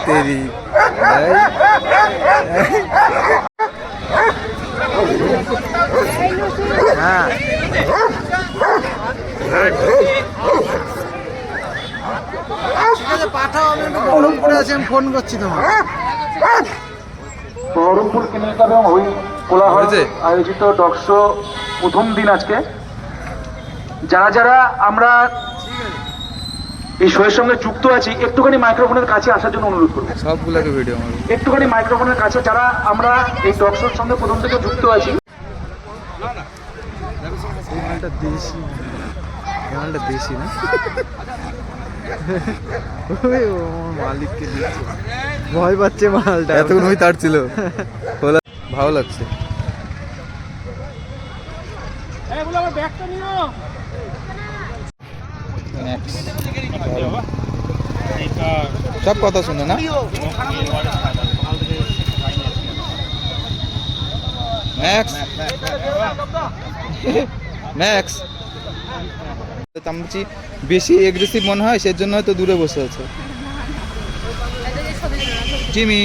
तेरी हाँ পাঠাও, আমি একটু বহরমপুরে আছি, আমি ফোন করছি তোমার। বহরমপুর কেমিক্যাল এবং ওই কোলাহল আয়োজিত ডগ শো প্রথম দিন আজকে। যারা যারা আমরা এই শোয়ের সঙ্গে যুক্ত আছি, একটুখানি মাইক্রোফোনের কাছে আসার জন্য অনুরোধ করবো। সবগুলোকে ভিডিও একটুখানি মাইক্রোফোনের কাছে যারা আমরা এই ডগ শোর সঙ্গে প্রথম থেকে যুক্ত আছি। দেশি না মালিককে দিচ্ছে, ভয় পাচ্ছে মালটা, এতক্ষণ ওই তার ছিল। ভালো লাগছে। সব কথা শুনে না ম্যাক্স ম্যাক্স বেশি এগ্রেসিভ মনে হয়, সেজন্য হয়তো দূরে বসে আছে। জিমি